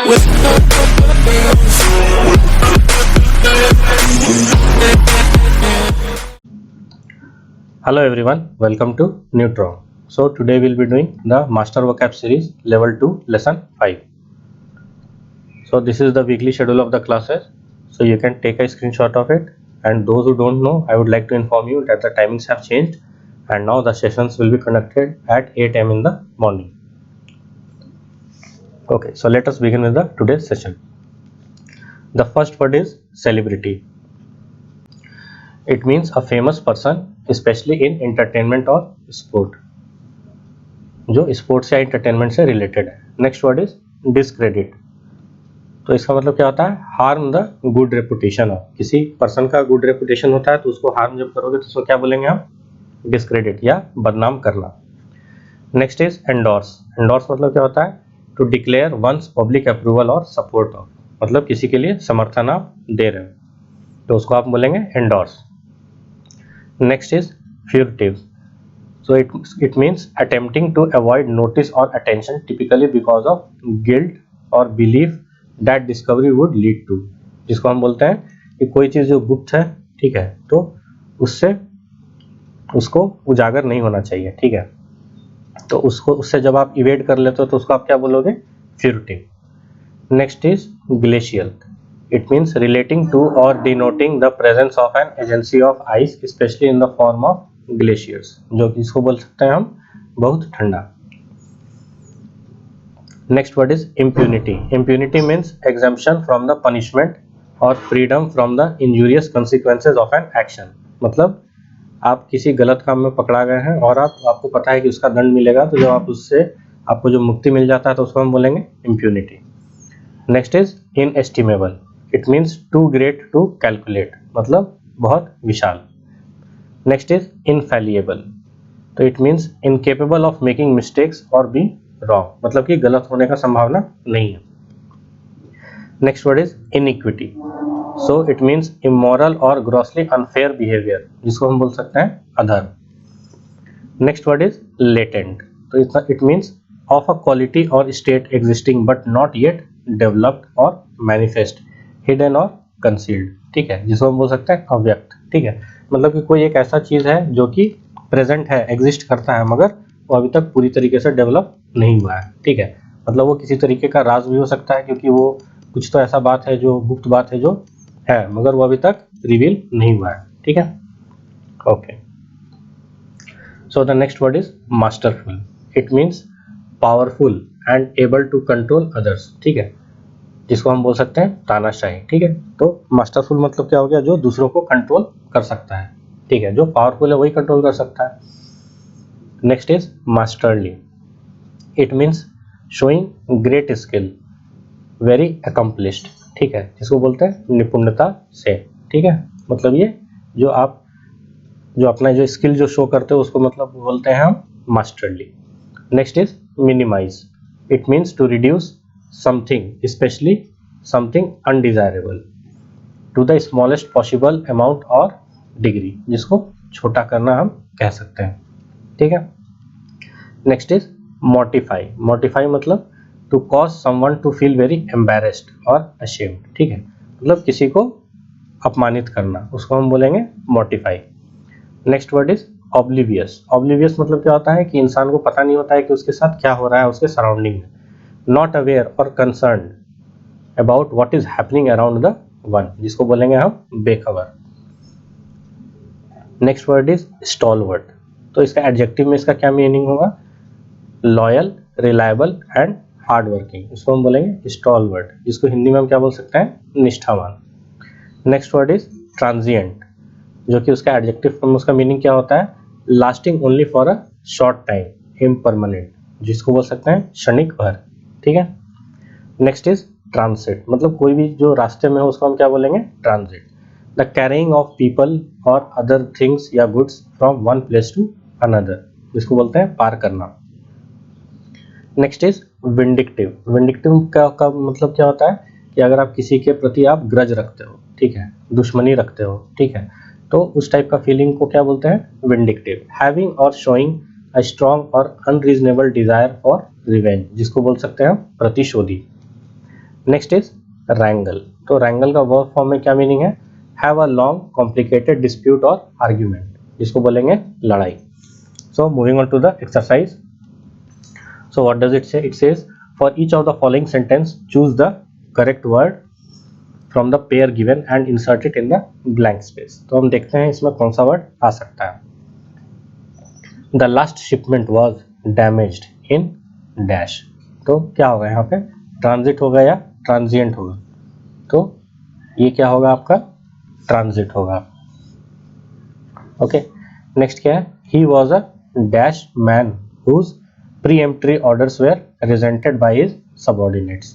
Hello everyone, welcome to Neutron. So today we'll be doing the Master Vocab series level 2 lesson 5. So this is the weekly schedule of the classes, so you can take a screenshot of it, and those who don't know, I would like to inform you that the timings have changed and now the sessions will be conducted at 8 am in the morning. Okay, so let us begin with the today's session. The first word is celebrity. It means a famous person, especially in entertainment or sport, जो sports या entertainment से related है. Next word is discredit. तो इसका मतलब क्या होता है? Harm the good reputation of. किसी पर्सन का गुड रेपुटेशन होता है तो उसको हार्म जब करोगे तो उसको क्या बोलेंगे हम? डिस्क्रेडिट या बदनाम करना. Next is endorse. एंडोर्स मतलब क्या होता है? To declare once public approval और सपोर्ट ऑफ. मतलब किसी के लिए समर्थन आप दे रहे हो तो उसको आप बोलेंगे endorse. Next is furtive. So it means attempting to avoid notice or attention, typically because of guilt or belief that discovery would lead to. जिसको हम बोलते हैं कि कोई चीज़ जो गुप्त है, ठीक है, तो उसको उजागर नहीं होना चाहिए, ठीक है. तो उससे जब आप इवेड कर लेते हो तो उसको आप क्या बोलोगे? Furtive. Next is glacial. It means relating to or denoting the presence of an agency of ice, especially in the form of glaciers, जो कि इसको बोल सकते हैं हम बहुत ठंडा. Next word is impunity. Impunity means exemption from the punishment or freedom from the injurious consequences of an action. मतलब आप किसी गलत काम में पकड़ा गए हैं और आपको पता है कि उसका दंड मिलेगा, तो जब आप उससे आपको जो मुक्ति मिल जाता है तो उसको हम बोलेंगे impunity. Next is inestimable. It means too great to calculate, मतलब बहुत विशाल. Next is infallible. तो it means incapable of making mistakes or being wrong, मतलब कि गलत होने का संभावना नहीं है. Next word is iniquity. So it means immoral और grossly unfair behavior, जिसको हम बोल सकते हैं अधर्म. Next word is latent. तो it means of a quality or state existing but not yet developed or manifest, hidden और concealed, ठीक है, जिसको हम बोल सकते हैं अव्यक्त, ठीक है. मतलब कि कोई एक ऐसा चीज है जो कि प्रेजेंट है, एग्जिस्ट करता है, मगर वो अभी तक पूरी तरीके से डेवलप नहीं हुआ है, ठीक है. मतलब वो किसी तरीके का राज भी हो सकता है, क्योंकि वो कुछ तो ऐसा बात है जो गुप्त बात है जो है, मगर वो अभी तक रिवील नहीं हुआ है, ठीक है. Okay, so the next word is masterful. It means powerful and able to control others, ठीक है, जिसको हम बोल सकते हैं तानाशाही, ठीक है. तो मास्टरफुल मतलब क्या हो गया? जो दूसरों को कंट्रोल कर सकता है, ठीक है. जो पावरफुल है वही कंट्रोल कर सकता है. Next is masterly. It means showing great skill, very accomplished, ठीक है, जिसको बोलते हैं निपुणता से, ठीक है. मतलब ये जो अपना जो स्किल जो शो करते हो उसको मतलब बोलते हैं हम masterly. Next is minimise. It means to reduce something, especially something undesirable, to the smallest possible amount or degree, जिसको छोटा करना हम कह सकते हैं, ठीक है. Next is mortify. mortify मतलब to cause someone to feel very embarrassed or ashamed, ठीक है, मतलब किसी को अपमानित करना, उसको हम बोलेंगे mortify. Next word is oblivious. oblivious मतलब क्या होता है कि इंसान को पता नहीं होता है कि उसके साथ क्या हो रहा है उसके सराउंडिंग में. Not aware or concerned about what is happening around the one, जिसको बोलेंगे हम बेखबर. Next word is stalwart. तो इसका एडजेक्टिव में इसका क्या मीनिंग होगा? Loyal, reliable and hard working, इसको हम बोलेंगे stalwart, जिसको हिंदी में हम क्या बोल सकते हैं? निष्ठावान. नेक्स्ट वर्ड इज ट्रांजिएंट, जो कि उसका एडजेक्टिव में उसका मीनिंग क्या होता है? Lasting only for a short time, impermanent, जिसको बोल सकते हैं क्षणिक भर, ठीक है. Next is transit. मतलब कोई भी जो रास्ते में हो उसको हम क्या बोलेंगे? Transit. The carrying of people और अदर थिंग्स या goods from one place to another, जिसको बोलते हैं पार करना. Next is vindictive. विंडिक्टिव का मतलब क्या होता है कि अगर आप किसी के प्रति आप ग्रज रखते हो, ठीक है, दुश्मनी रखते हो, ठीक है, तो उस टाइप का फीलिंग को क्या बोलते हैं? विंडिक्टिव. हैविंग और शोइंग अ स्ट्रॉन्ग और अनरीजनेबल डिजायर फॉर रिवेंज, जिसको बोल सकते हैं हम प्रतिशोधी. Next is रैंगल। तो रैंगल का वर्ब फॉर्म में क्या मीनिंग है? Have a long complicated dispute और आर्ग्यूमेंट, जिसको बोलेंगे लड़ाई। So moving on to the exercise. So what does it say? It says for each of the following sentence choose the correct word from the pair given and insert it in the blank space. तो हम देखते हैं इसमें कौन सा word आ सकता है। The last shipment was damaged in dash. तो क्या होगा यहाँ पे? ट्रांजिट होगा या ट्रांजिएंट होगा? तो ये क्या होगा आपका? ट्रांजिट होगा। ओके, नेक्स्ट क्या है? He was a dash man whose peremptory orders were resented by his subordinates.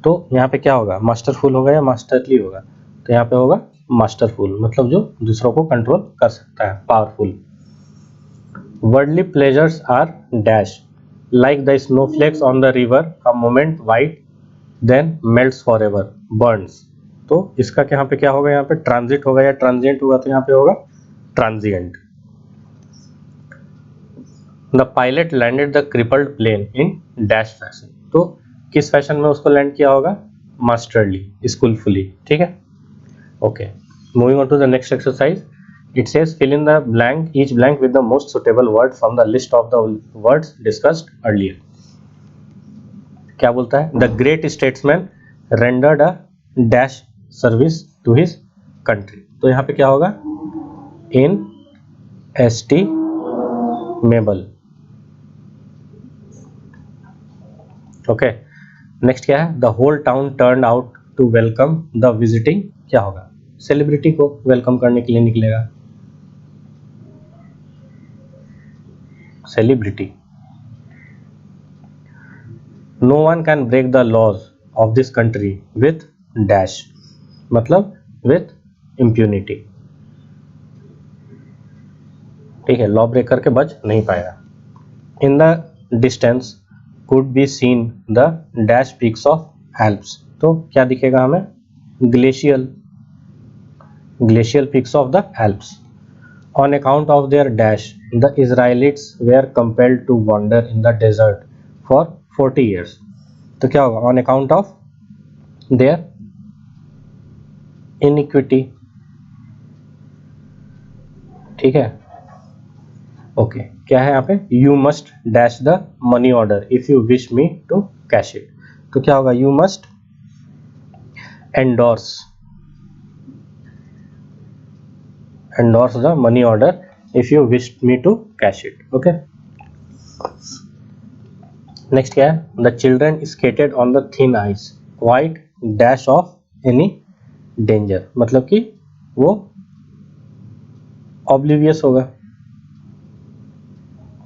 तो यहाँ पे क्या होगा? मास्टरफुल होगा या मास्टरली होगा? तो यहाँ पे होगा मास्टरफुल, मतलब जो दूसरों को कंट्रोल कर सकता है, powerful. Worldly pleasures are dash like the snowflakes on the river, a moment white then melts forever, burns। तो इसका यहाँ पे क्या होगा? यहाँ पे ट्रांजिट होगा या ट्रांजिएंट होगा? तो यहाँ पे होगा transient. The pilot landed the crippled plane in dash fashion. तो किस फैशन में उसको लैंड किया होगा? Masterly, skilfully. ठीक है, okay. Moving on to the next exercise. It says fill in the blank, each blank with the most suitable word from the list of the words discussed earlier। क्या बोलता है? The great statesman rendered a dash service to his country। तो यहाँ पे क्या होगा? inestimable। Okay, next क्या है? The whole town turned out to welcome the visiting। क्या होगा? सेलिब्रिटी को वेलकम करने के लिए निकलेगा, celebrity. No one can break the laws of this country with dash, मतलब विथ इम्प्यूनिटी। ठीक है, लॉ ब्रेक करके बच नहीं पाएगा। In the distance could be seen the dash peaks of Alps. तो क्या दिखेगा हमें? Glacial peaks of the Alps. On account of their dash, the Israelites were compelled to wander in the desert for 40 years। तो क्या होगा? On account of their iniquity। ठीक है, okay. क्या है यहाँ पे? You must dash the money order if you wish me to cash it। तो क्या होगा? You must endorse the money order if you wish me to cash it। okay, next क्या है? the children skated on the thin ice quite dash of any danger। मतलब कि वो oblivious होगा।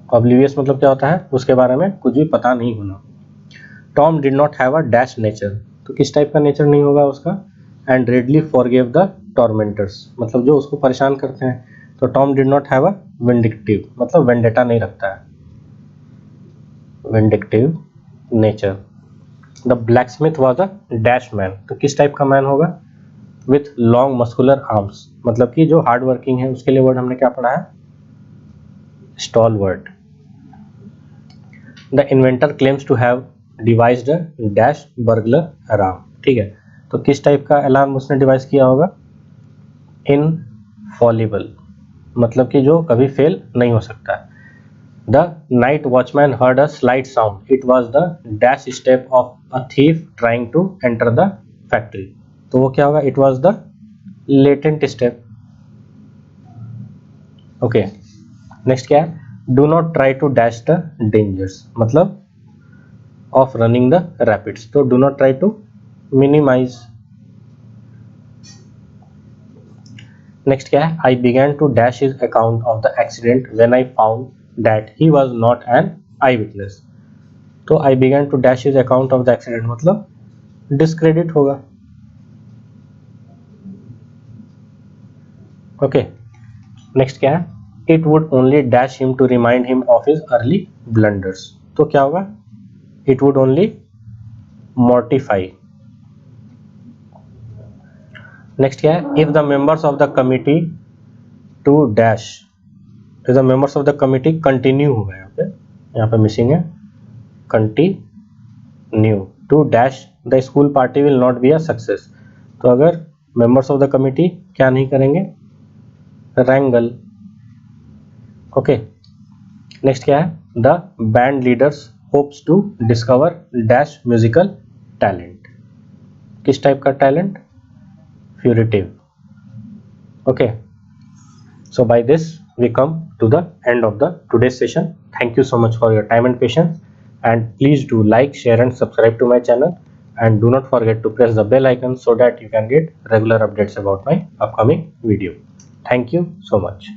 oblivious मतलब क्या होता है? उसके बारे में कुछ भी पता नहीं होना। Tom did not have a dash nature। तो किस टाइप का नेचर नहीं होगा उसका? and readily forgave the tormentors। मतलब जो उसको परेशान करते हैं। तो Tom did not have a vindictive, मतलब वेंडेटा नहीं रखता है, vindictive nature। The blacksmith was a dash man। तो किस टाइप का मैन होगा? with long muscular arms, मतलब कि जो हार्ड वर्किंग है। उसके लिए वर्ड हमने क्या पढ़ा है? stalwart। The inventor claims to have devised a dash burglar alarm। ठीक है, तो किस टाइप का अलार्म उसने डिवाइस किया होगा? इनफॉलिबल, मतलब कि जो कभी फेल नहीं हो सकता। The night watchman heard a slight sound, it was the dash step of a thief trying to enter the factory. तो वो क्या होगा? It was the latent step. Okay, next क्या है? Do not try to dash the dangers, मतलब of running the rapids. तो do not try to minimise. Next क्या है? I began to dash his account of the accident when I found that he was not an eye witness. तो I began to dash his account of the accident मतलब discredit होगा। Okay, next क्या है? It would only dash him to remind him of his early blunders. तो क्या होगा? It would only mortify. Next क्या है? If the members of the committee to dash, if the members of the committee continue होगा। यहाँ पे missing है continue, to dash the school party will not be a success. तो अगर members of the committee क्या नहीं करेंगे, रैंगल। Okay, next क्या है, the band leaders hopes to discover dash musical talent. किस टाइप का talent, furtive. Okay, so by this we come to the end of the today's session. Thank you so much for your time and patience, and please do like, share and subscribe to my channel, and do not forget to press the bell icon so that you can get regular updates about my upcoming video. Thank you so much.